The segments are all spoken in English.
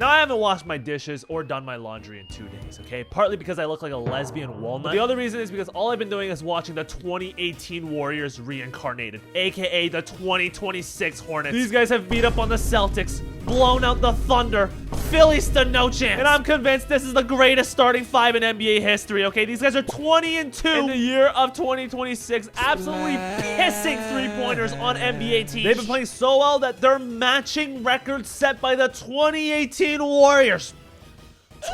Now, I haven't washed my dishes or done my laundry in 2 days, okay? Partly because I look like a lesbian walnut. But the other reason is because all I've been doing is watching the 2018 Warriors reincarnated, aka the 2026 Hornets. These guys have beat up on the Celtics, blown out the Thunder, Philly stood no chance. And I'm convinced this is the greatest starting 5 in NBA history, okay? These guys are 20-2 in the year of 2026, absolutely pissing three-pointers on NBA teams. They've been playing so well that they're matching records set by the 2018 Warriors.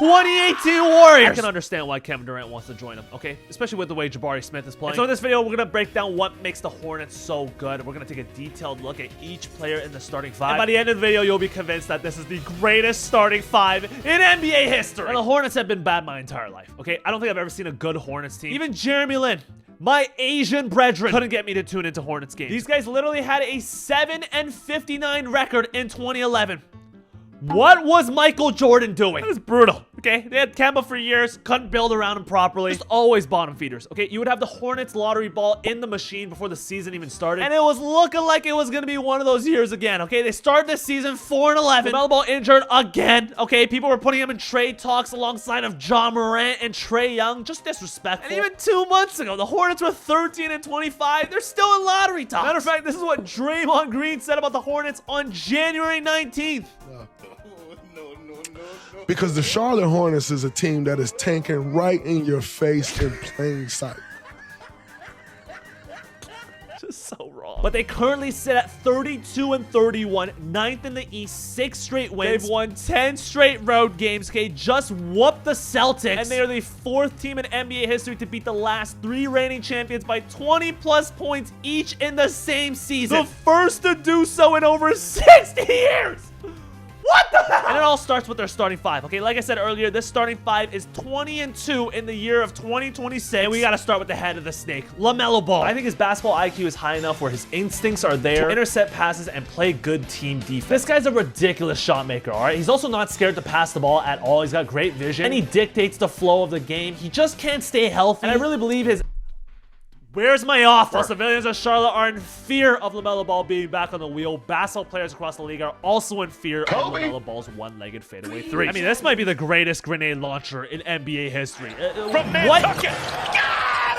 2018 Warriors! I can understand why Kevin Durant wants to join them, okay? Especially with the way Jabari Smith is playing. And so in this video, we're going to break down what makes the Hornets so good. We're going to take a detailed look at each player in the starting 5. And by the end of the video, you'll be convinced that this is the greatest starting 5 in NBA history. And the Hornets have been bad my entire life, okay? I don't think I've ever seen a good Hornets team. Even Jeremy Lin, my Asian brethren, couldn't get me to tune into Hornets games. These guys literally had a 7-59 record in 2011. What was Michael Jordan doing? That is brutal, okay? They had Kemba for years, couldn't build around him properly. Just always bottom feeders, okay? You would have the Hornets lottery ball in the machine before the season even started, and it was looking like it was gonna be one of those years again, okay? They started this season 4-11. LaMelo Ball injured again, okay? People were putting him in trade talks alongside of John Morant and Trae Young. Just disrespectful. And even 2 months ago, the Hornets were 13-25. They're still in lottery talks. Matter of fact, this is what Draymond Green said about the Hornets on January 19th. Because the Charlotte Hornets is a team that is tanking right in your face in plain sight. Just so wrong. But they currently sit at 32-31, 9th in the East, 6 straight wins. They've won 10 straight road games, okay? Just whooped the Celtics. And they are the 4th team in NBA history to beat the last 3 reigning champions by 20+ points each in the same season. The first to do so in over 60 years. What the hell? And it all starts with their starting 5, okay? Like I said earlier, this starting 5 is 20-2 in the year of 2026. And we gotta start with the head of the snake, LaMelo Ball. I think his basketball IQ is high enough where his instincts are there to intercept passes and play good team defense. This guy's a ridiculous shot maker, all right? He's also not scared to pass the ball at all. He's got great vision, and he dictates the flow of the game. He just can't stay healthy. And I really believe his... Where's my offer? While civilians of Charlotte are in fear of LaMelo Ball being back on the wheel, basketball players across the league are also in fear of LaMelo Ball's one-legged fadeaway 3. I mean, this might be the greatest grenade launcher in NBA history. From Nantucket!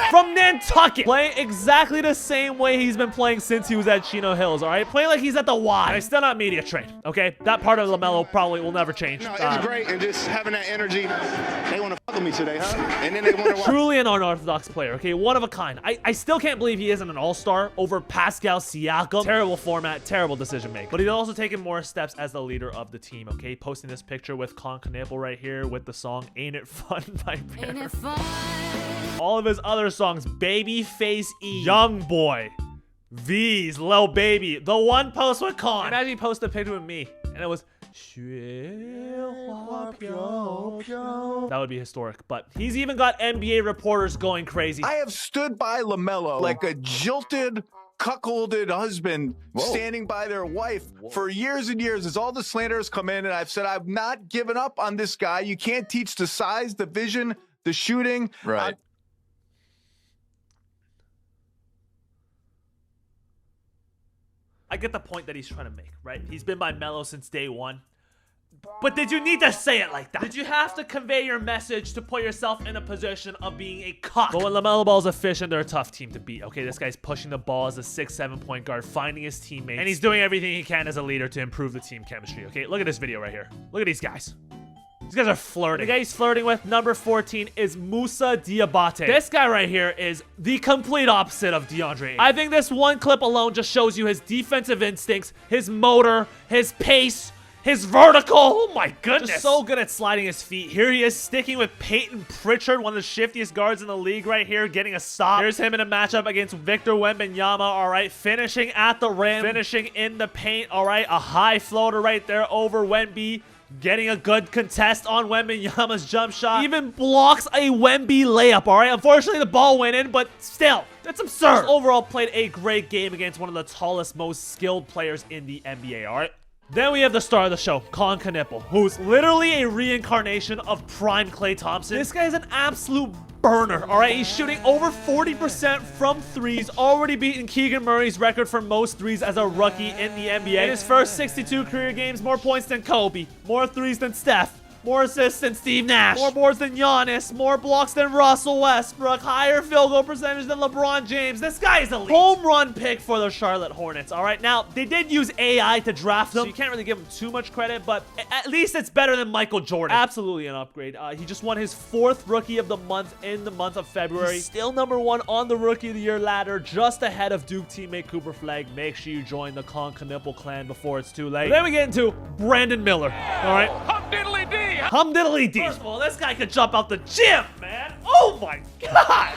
From Nantucket! Playing exactly the same way he's been playing since he was at Chino Hills, all right? Playing like he's at the Y. And he's still not media trained, okay? That part of LaMelo probably will never change. No, it's great, and just having that energy. They want to fuck with me today, huh? And then they wonder why. Truly an unorthodox player, okay? One of a kind. I still can't believe he isn't an all-star over Pascal Siakam. Terrible format, terrible decision making. But he's also taken more steps as the leader of the team, okay? Posting this picture with Colin Knaple right here with the song Ain't It Fun by Bear. Ain't it fun? All of his other songs, Babyface E, Young Boy, V's, Lil Baby, the one post with Con. Imagine he posted a picture with me, and it was that would be historic, but he's even got NBA reporters going crazy. I have stood by LaMelo like a jilted, cuckolded husband standing by their wife for years and years as all the slanders come in, and I've said I've not given up on this guy. You can't teach the size, the vision, the shooting. Right. I get the point that he's trying to make, right? He's been by Melo since day one. But did you need to say it like that? Did you have to convey your message to put yourself in a position of being a cock? But when LaMelo Ball's efficient, they're a tough team to beat, okay? This guy's pushing the ball as a 6'7" point guard, finding his teammates, and he's doing everything he can as a leader to improve the team chemistry, okay? Look at this video right here. Look at these guys. These guys are flirting. The guy he's flirting with, number 14, is Musa Diabate. This guy right here is the complete opposite of DeAndre Ayton. I think this one clip alone just shows you his defensive instincts, his motor, his pace, his vertical. Oh my goodness. Just so good at sliding his feet. Here he is sticking with Peyton Pritchard, one of the shiftiest guards in the league right here, getting a stop. Here's him in a matchup against Victor Wembanyama, all right, finishing at the rim, finishing in the paint, all right, a high floater right there over Wemby. Getting a good contest on Wembanyama's jump shot. Even blocks a Wemby layup, all right? Unfortunately, the ball went in, but still, that's absurd. Just overall played a great game against one of the tallest, most skilled players in the NBA, all right? Then we have the star of the show, Colin Knaple, who's literally a reincarnation of prime Klay Thompson. This guy is an absolute burner, all right? He's shooting over 40% from threes, already beating Keegan Murray's record for most threes as a rookie in the NBA. In his first 62 career games, more points than Kobe, more threes than Steph, more assists than Steve Nash, more boards than Giannis, more blocks than Russell Westbrook, higher field goal percentage than LeBron James. This guy is elite. Home run pick for the Charlotte Hornets, all right? Now, they did use AI to draft him, so you can't really give him too much credit, but at least it's better than Michael Jordan. Absolutely an upgrade. He just won his 4th Rookie of the Month in the month of February. He's still #1 on the Rookie of the Year ladder, just ahead of Duke teammate Cooper Flagg. Make sure you join the Knipple clan before it's too late. Then we get into Brandon Miller, all right? Hum diddly dee. First of all, this guy could jump out the gym, man. Oh my God.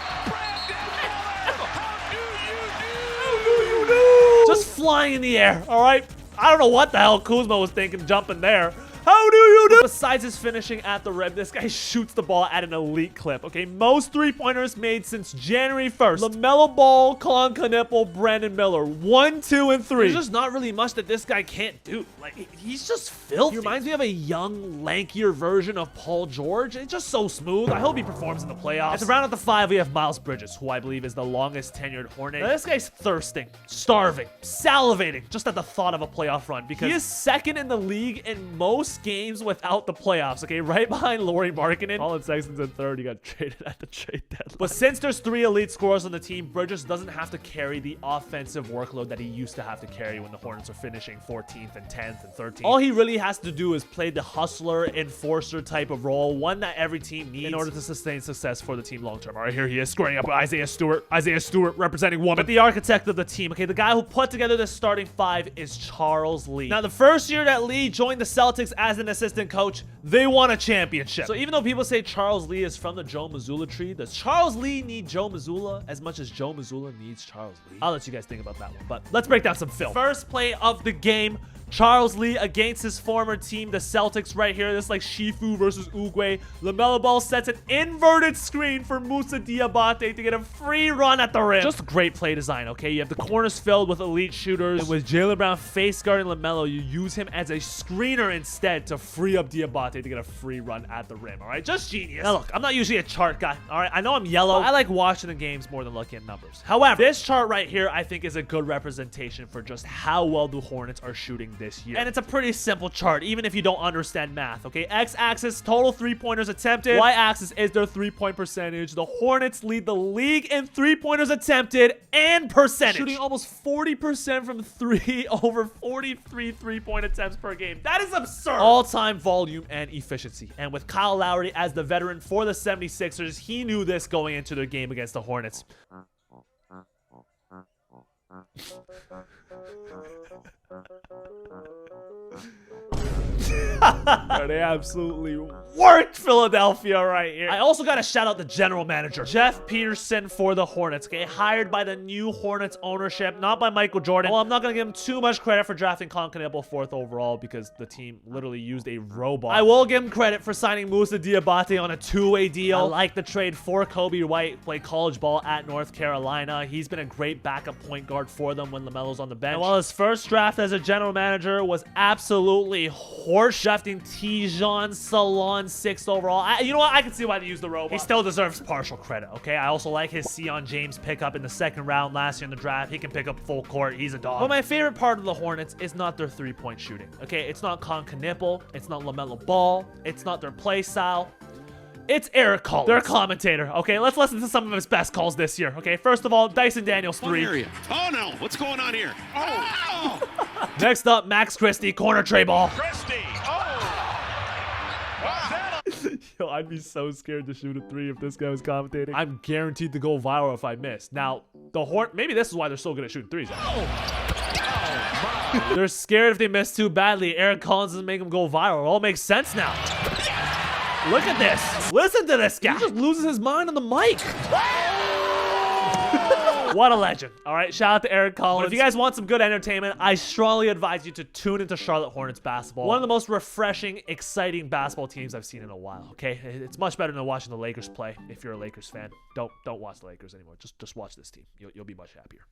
Just flying in the air, all right? I don't know what the hell Kuzma was thinking jumping there. How do you do? Besides his finishing at the rim, this guy shoots the ball at an elite clip, okay? Most three-pointers made since January 1st. LaMelo Ball, Knipple, Brandon Miller. 1, 2, and 3. There's just not really much that this guy can't do. Like, he's just filthy. He reminds me of a young, lankier version of Paul George. It's just so smooth. I hope he performs in the playoffs. At the round of the 5, we have Miles Bridges, who I believe is the longest tenured Hornet. Now, this guy's thirsting, starving, salivating just at the thought of a playoff run because he is 2nd in the league in most games without the playoffs, okay? Right behind Lauri Markkanen. Colin Sexton's in 3rd. He got traded at the trade deadline. But since there's 3 elite scorers on the team, Bridges doesn't have to carry the offensive workload that he used to have to carry when the Hornets were finishing 14th and 10th and 13th. All he really has to do is play the hustler, enforcer type of role, one that every team needs in order to sustain success for the team long term. All right, here he is squaring up with Isaiah Stewart. Isaiah Stewart representing woman. But the architect of the team, okay? The guy who put together this starting 5 is Charles Lee. Now, the first year that Lee joined the Celtics as an assistant coach, they won a championship. So even though people say Charles Lee is from the Joe Mazzulla tree, does Charles Lee need Joe Mazzulla as much as Joe Mazzulla needs Charles Lee? I'll let you guys think about that one, but let's break down some film. First play of the game, Charles Lee against his former team, the Celtics, right here. This is like Shifu versus Uguay. LaMelo Ball sets an inverted screen for Moussa Diabate to get a free run at the rim. Just great play design, okay? You have the corners filled with elite shooters. And with Jaylen Brown face guarding LaMelo, you use him as a screener instead to free up Diabate to get a free run at the rim, all right? Just genius. Now, look, I'm not usually a chart guy, all right? I know I'm yellow. I like watching the games more than looking at numbers. However, this chart right here, I think, is a good representation for just how well the Hornets are shooting this year. And it's a pretty simple chart, even if you don't understand math, okay? X-axis, total three-pointers attempted. Y-axis is their three-point percentage. The Hornets lead the league in three-pointers attempted and percentage. Shooting almost 40% from 3, over 43 three-point attempts per game. That is absurd. All-time volume and efficiency. And with Kyle Lowry as the veteran for the 76ers, he knew this going into their game against the Hornets. They absolutely worked Philadelphia right here. I also got to shout out the general manager, Jeff Peterson, for the Hornets, okay? Hired by the new Hornets ownership, not by Michael Jordan. Well, I'm not going to give him too much credit for drafting Knipple 4th overall because the team literally used a robot. I will give him credit for signing Moussa Diabate on a 2-way deal. I like the trade for Kobe White, played college ball at North Carolina. He's been a great backup point guard for them when LaMelo's on the bench. And while his first draft as a general manager was absolutely horse, drafting Tijon Salon 6th overall. You know what? I can see why they used the robot. He still deserves partial credit, okay? I also like his Sion James pickup in the 2nd round last year in the draft. He can pick up full court. He's a dog. But my favorite part of the Hornets is not their three-point shooting, okay? It's not Knipple. It's not LaMelo Ball. It's not their play style. It's Eric Collins, their commentator. Okay, let's listen to some of his best calls this year. Okay, first of all, Dyson Daniels 3. Oh no, what's going on here? Oh! Next up, Max Christie, corner tray ball. Christie! Oh! Yo, I'd be so scared to shoot a 3 if this guy was commentating. I'm guaranteed to go viral if I miss. Now, maybe this is why they're so good at shooting 3s. Oh. They're scared if they miss too badly. Eric Collins doesn't make them go viral. It all makes sense now. Look at this. Listen to this guy. He just loses his mind on the mic. What a legend. All right, shout out to Eric Collins. But if you guys want some good entertainment, I strongly advise you to tune into Charlotte Hornets basketball. One of the most refreshing, exciting basketball teams I've seen in a while, okay? It's much better than watching the Lakers play if you're a Lakers fan. Don't watch the Lakers anymore. Just watch this team. You'll be much happier.